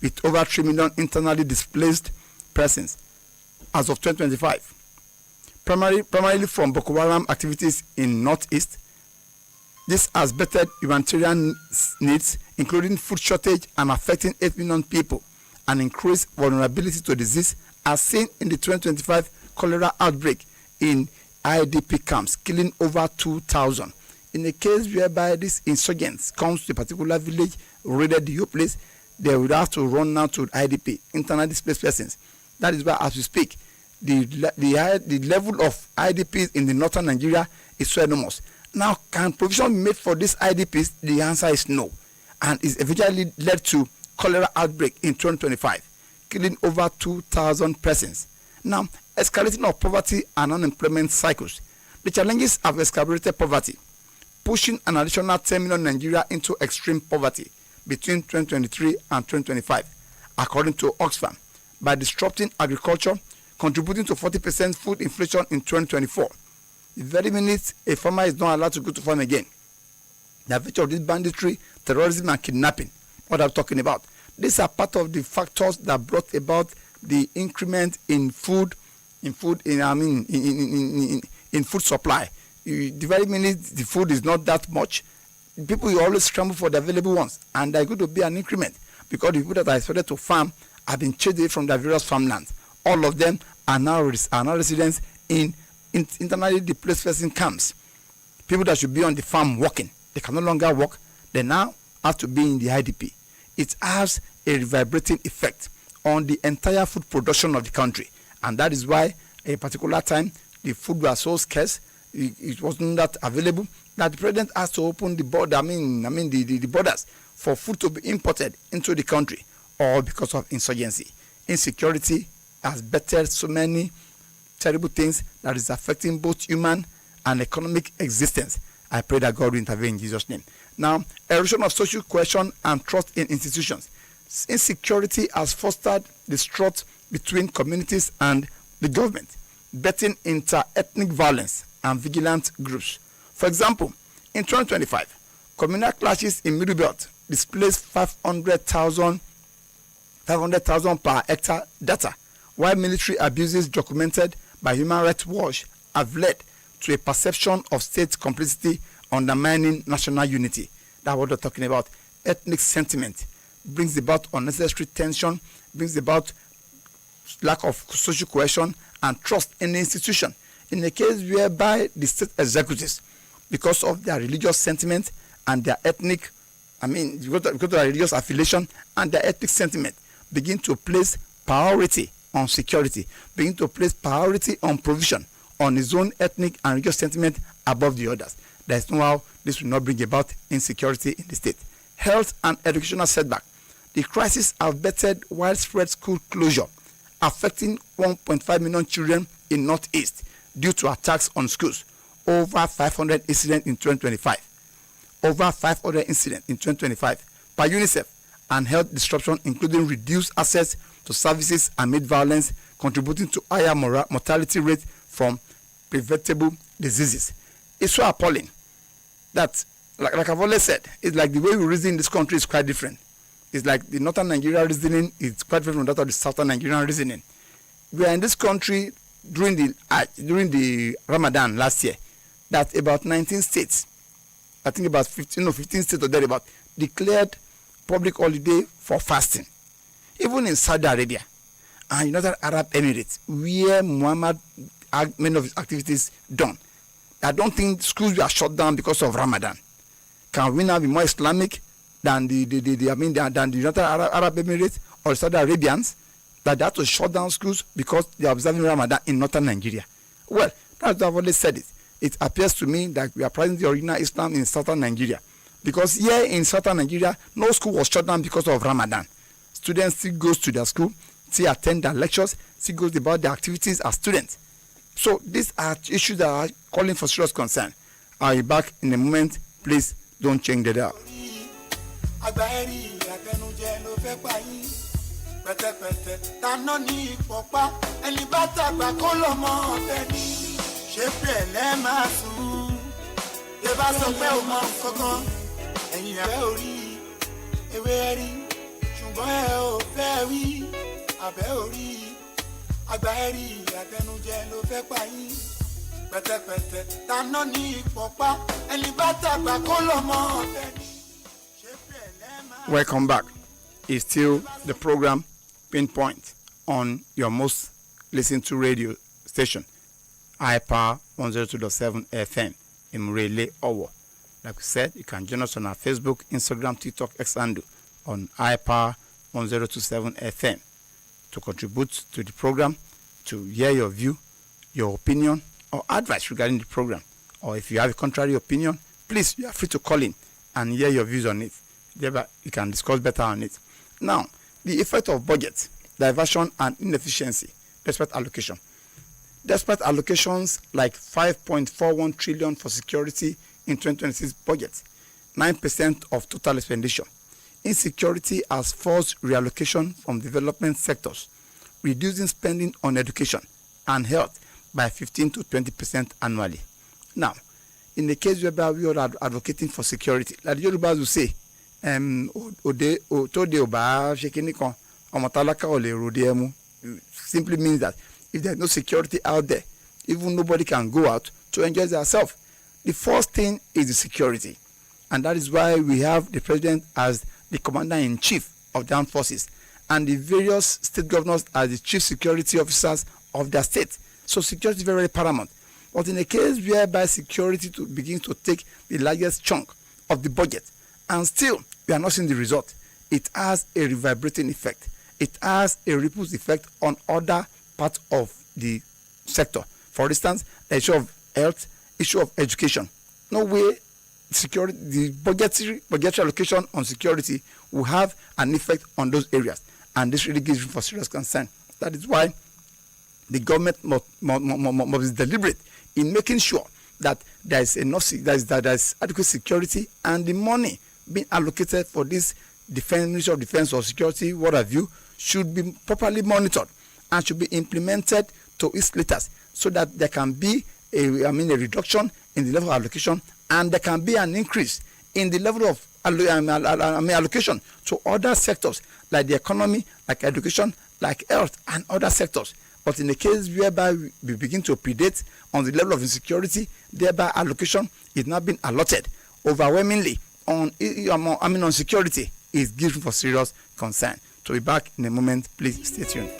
S1: with over 3 million internally displaced persons as of 2025. Primarily from Boko Haram activities in Northeast. This has bettered humanitarian needs, including food shortage and affecting 8 million people, and increased vulnerability to disease as seen in the 2025 cholera outbreak in IDP camps, killing over 2,000. In a case whereby these insurgents comes to a particular village, raided the whole place, they would have to run now to IDP, internally displaced persons. That is why, as we speak, the level of IDPs in the northern Nigeria is so enormous. Now, can provision be made for these IDPs? The answer is no. And it's eventually led to cholera outbreak in 2025, killing over 2,000 persons. Now, escalating of poverty and unemployment cycles. The challenges have exacerbated poverty, pushing an additional 10 million Nigeria into extreme poverty between 2023 and 2025, according to Oxfam, by disrupting agriculture, contributing to 40% food inflation in 2024. The very minute a farmer is not allowed to go to farm again, the effect of this banditry, terrorism, and kidnapping, what I'm talking about, these are part of the factors that brought about the increment in food supply. The very minute the food is not that much, people will always scramble for the available ones, and there's going to be an increment because the people that are expected to farm have been chased away from their various farmlands. All of them are now residents in internally displaced person camps. People that should be on the farm working, they can no longer work. They now have to be in the IDP. It has a reverberating effect on the entire food production of the country, and that is why a particular time the food was so scarce, it wasn't that available, that the president has to open the border. The borders for food to be imported into the country, all because of insurgency. Insecurity has bettered so many terrible things that is affecting both human and economic existence. I pray that God will intervene in Jesus' name. Now, erosion of social cohesion and trust in institutions. Insecurity has fostered distrust between communities and the government. betting inter-ethnic violence and vigilant groups. For example, in 2025, communal clashes in Middle Belt displaced 500,000 per hectare data, while military abuses documented by Human Rights Watch have led to a perception of state complicity undermining national unity. That's what we're talking about. Ethnic sentiment brings about unnecessary tension, brings about lack of social cohesion and trust in the institution. In a case whereby the state executives, because of their religious sentiment and their ethnic, because of their religious affiliation and their ethnic sentiment, begin to place priority on security, begin to place priority on provision, on his own ethnic and religious sentiment above the others. There is no how this will not bring about insecurity in the state. Health and educational setback. The crisis have bettered widespread school closure, affecting 1.5 million children in Northeast due to attacks on schools. Over 500 incidents in 2025. Over 500 incidents in 2025 by UNICEF, and health disruption, including reduced access to services amid violence, contributing to higher mortality rate from preventable diseases. It's so appalling that, like I've always said, it's like the way we reason in this country is quite different. It's like the northern Nigeria reasoning is quite different from that of the southern Nigerian reasoning. We are in this country during the Ramadan last year, that about 19 states, I think about 15 states or thereabout, declared public holiday for fasting. Even in Saudi Arabia and United Arab Emirates, where Muhammad had many of his activities done, I don't think schools were shut down because of Ramadan. Can we now be more Islamic than the United Arab Emirates or Saudi Arabians that they have to shut down schools because they are observing Ramadan in northern Nigeria? Well, that's what I've always said it. It appears to me that we are practicing the original Islam in southern Nigeria, because here in southern Nigeria, no school was shut down because of Ramadan. Students still goes to their school, still attend their lectures, still goes about their activities as students. So these are issues that are calling for serious concern. I'll be back in a moment. Please don't change the dial.
S2: ṣé pẹ̀lẹ́ máa sùn yẹ bá sọ pé o mọ kankan ẹ̀yìn rẹ̀ ò rí ewé rí ṣùgbọ́n ẹ ò fẹ́ rí abẹ́ ò rí àgbà ẹ rí àtẹnujẹ ló fẹ́ pa yín pẹ̀tẹ̀pẹ̀tẹ̀ taná ní ìpọ̀pá ẹni bá tàgbà kó lọ mọ́ tẹ́ni ṣé pẹ̀lẹ́ máa.
S1: Welcome back. It's still the program Pinpoint on your most listened to radio station, iPower 102.7 FM in Murele, Owo. Like we said, you can join us on our Facebook, Instagram, TikTok, X handle on iPower 102.7 FM to contribute to the program, to hear your view, your opinion, or advice regarding the program. Or if you have a contrary opinion, please, you are free to call in and hear your views on it. Thereby, you can discuss better on it. Now, the effect of budget, diversion, and inefficiency, despite allocation. Despite allocations like 5.41 trillion for security in 2026 budget, 9% of total expenditure, insecurity has forced reallocation from development sectors, reducing spending on education and health by 15 to 20% annually. Now, in the case whereby we are advocating for security, like the Yorubas will say, simply means that if there's no security out there, even nobody can go out to enjoy themselves. The first thing is the security. And that is why we have the president as the commander-in-chief of the armed forces and the various state governors as the chief security officers of their state. So security is very, very paramount. But in a case whereby security begins to take the largest chunk of the budget, and still we are not seeing the result, it has a reverberating effect. It has a ripple effect on other parts of the sector. For instance, the issue of health, issue of education. No way security, the budgetary allocation on security will have an effect on those areas. And this really gives room for serious concern. That is why the government must be deliberate in making sure that there is enough, that there is adequate security, and the money being allocated for this Ministry of Defense or security, what have you, should be properly monitored and should be implemented to its latest. so that there can be a reduction in the level of allocation, and there can be an increase in the level of allocation to other sectors like the economy, like education, like health, and other sectors. But in the case whereby we begin to predate on the level of insecurity, thereby allocation is not being allotted overwhelmingly on security, is given for serious concern. To be back in a moment, please stay tuned.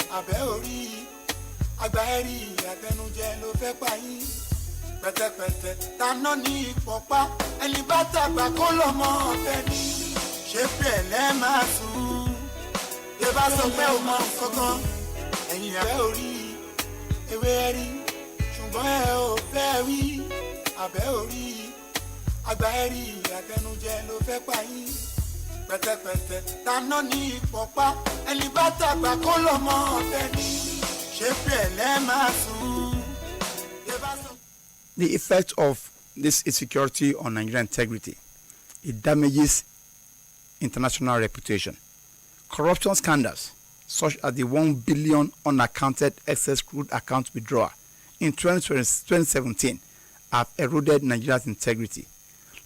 S2: pẹ̀tẹ̀pẹ̀tẹ̀ taná ní ìpọ̀pá ẹni bá tàgbà kó lọ́mọ ọ̀fẹ́ ní ṣé bẹ́ẹ̀ lẹ́ máa sùn bí ẹ bá sọ pé ó mọ kankan ẹ̀yìn abẹ́ orí ewé ẹ̀rí ṣùgbọ́n ẹ ò fẹ́ rí abẹ́ orí àgbà ẹ̀rí àtẹnujẹ ló fẹ́ pa yín pẹ̀tẹ̀pẹ̀tẹ̀ taná ní ìpọ̀pá ẹni bá tàgbà kó lọ́mọ ọ̀fẹ́ ní ṣé bẹ́ẹ̀ lẹ́ máa sùn bí ẹ bá sọ.
S1: The effect of this insecurity on Nigerian integrity, it damages international reputation. Corruption scandals, such as the 1 billion unaccounted excess crude account withdrawal in 2017, have eroded Nigeria's integrity,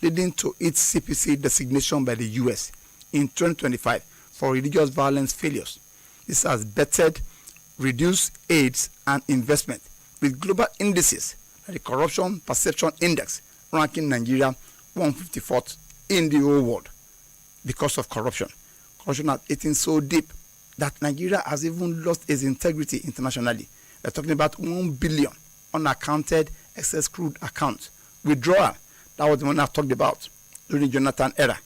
S1: leading to its CPC designation by the US in 2025 for religious violence failures. This has bettered reduced aids and investment, with global indices the Corruption Perception Index ranking Nigeria 154th in the whole world because of corruption. Corruption has eaten so deep that Nigeria has even lost its integrity internationally. We're talking about 1 billion unaccounted excess crude accounts withdrawal. That was the one I talked about during Jonathan era.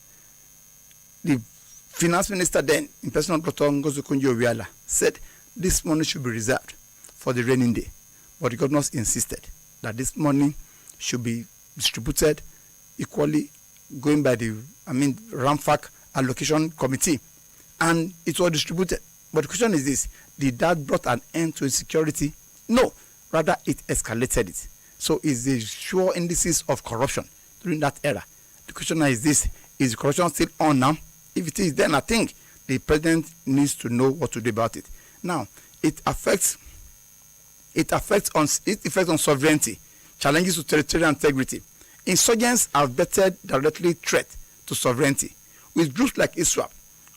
S1: The finance minister then, in person of Dr. Ngozi Okonjo-Iweala, said this money should be reserved for the raining day, but the governors insisted that this money should be distributed equally, going by the RAMFAC allocation committee, and it was distributed. But the question is this: did that brought an end to insecurity? No, rather it escalated it. So is the sure indices of corruption during that era? The question is this: is corruption still on now? If it is, then I think the president needs to know what to do about it. Now, it affects on sovereignty, challenges to territorial integrity. Insurgents have bettered directly threat to sovereignty, with groups like ISWAP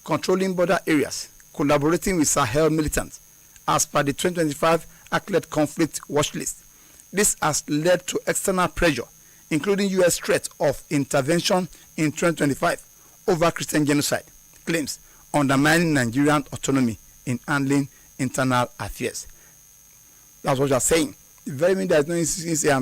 S1: controlling border areas, collaborating with Sahel militants, as per the 2025 Aclet Conflict Watch List. This has led to external pressure, including U.S. threat of intervention in 2025 over Christian genocide claims, undermining Nigerian autonomy in handling internal affairs. That's what you're saying. The very minute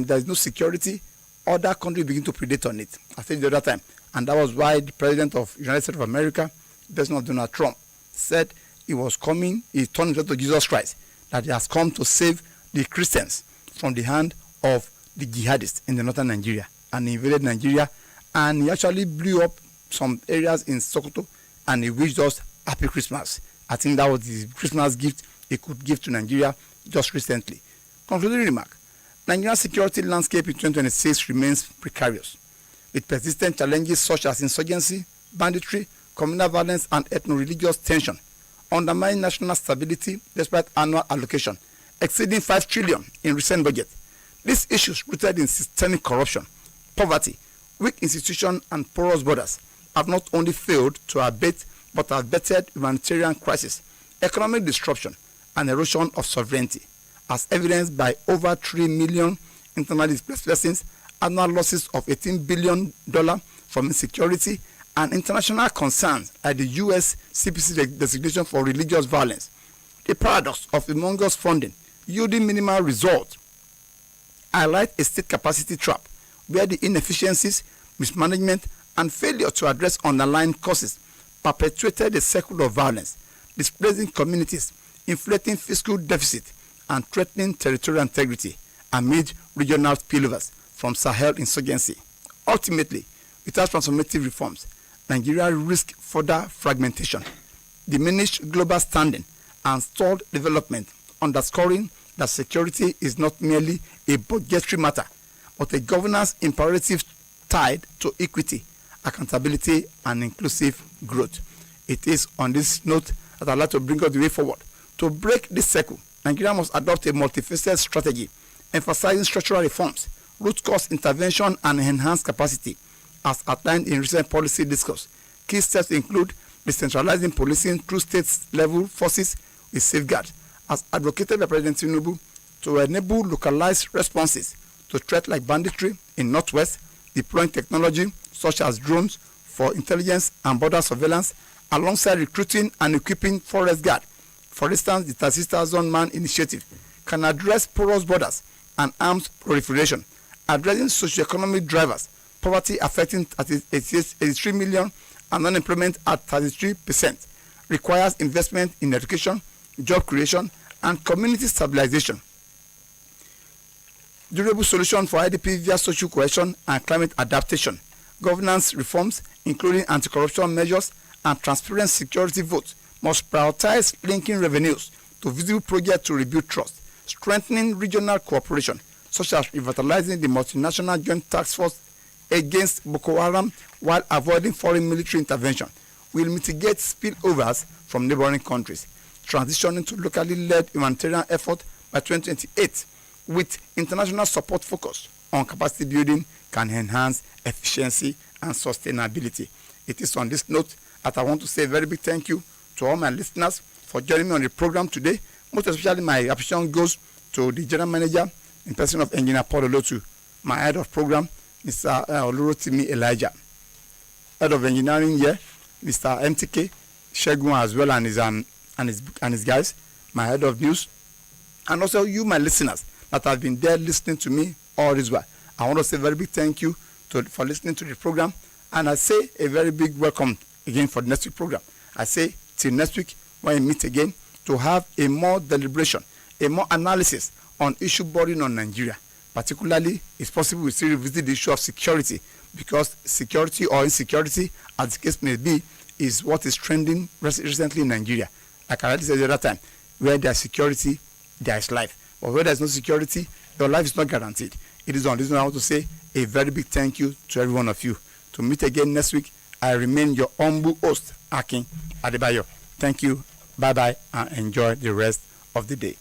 S1: there's no security, other countries begin to predate on it. I said the other time. And that was why the president of the United States of America, President Donald Trump, said he was coming, he turned himself to Jesus Christ, that he has come to save the Christians from the hand of the jihadists in the northern Nigeria. And he invaded Nigeria, and he actually blew up some areas in Sokoto, and he wished us happy Christmas. I think that was the Christmas gift he could give to Nigeria just recently. Concluding remark: Nigeria's security landscape in 2026 remains precarious, with persistent challenges such as insurgency, banditry, communal violence, and ethno-religious tension, undermining national stability despite annual allocation exceeding 5 trillion in recent budget. These issues, rooted in systemic corruption, poverty, weak institutions, and porous borders, have not only failed to abate but have bettered humanitarian crisis, economic disruption, and erosion of sovereignty, as evidenced by over 3 million internally displaced persons, annual losses of $18 billion from insecurity, and international concerns like the U.S. CPC designation for religious violence. The paradox of humongous funding yielding minimal results highlight a state capacity trap where the inefficiencies, mismanagement, and failure to address underlying causes perpetuated a cycle of violence, displacing communities, inflating fiscal deficit, and threatening territorial integrity amid regional spillovers from Sahel insurgency. Ultimately, without transformative reforms, Nigeria risks further fragmentation, diminished global standing, and stalled development, underscoring that security is not merely a budgetary matter, but a governance imperative tied to equity, accountability, and inclusive growth. It is on this note that I'd like to bring us the way forward. To break this cycle, Nigeria must adopt a multifaceted strategy emphasizing structural reforms, root cause intervention, and enhanced capacity, as outlined in recent policy discourse. Key steps include decentralizing policing through state-level forces with safeguards, as advocated by President Tinubu, to enable localized responses to threats like banditry in Northwest, deploying technology such as drones for intelligence and border surveillance, alongside recruiting and equipping forest guard. For instance, the 36,000 man initiative can address porous borders and arms proliferation, addressing socioeconomic drivers, poverty affecting 83 million and unemployment at 33%, requires investment in education, job creation, and community stabilization. Durable solution for IDP via social cohesion and climate adaptation. Governance reforms, including anti-corruption measures and transparent security votes, must prioritize linking revenues to visible projects to rebuild trust, strengthening regional cooperation, such as revitalizing the multinational joint task force against Boko Haram while avoiding foreign military intervention, will mitigate spillovers from neighboring countries, transitioning to locally led humanitarian effort by 2028, with international support focus on capacity building, can enhance efficiency and sustainability. It is on this note that I want to say a very big thank you to all my listeners for joining me on the program today. Most especially my appreciation goes to the general manager in person of Engineer Paul Olotu, my head of program, Mr. Olurotimi Elijah, head of engineering here, Mr. MTK Shegun as well, and his guys, my head of news, and also you, my listeners, that have been there listening to me all this while. I want to say a very big thank you for listening to the program, and I say a very big welcome again for the next week program. I say till next week when we meet again to have a more deliberation, a more analysis on issue bordering on Nigeria. Particularly, it's possible we still revisit the issue of security, because security or insecurity, as the case may be, is what is trending recently in Nigeria. Like I already said the other time, where there is security, there is life. But where there is no security, your life is not guaranteed. It is on this one I want to say a very big thank you to every one of you. To meet again next week, I remain your humble host, Akin Adebayo. Thank you, bye-bye, and enjoy the rest of the day.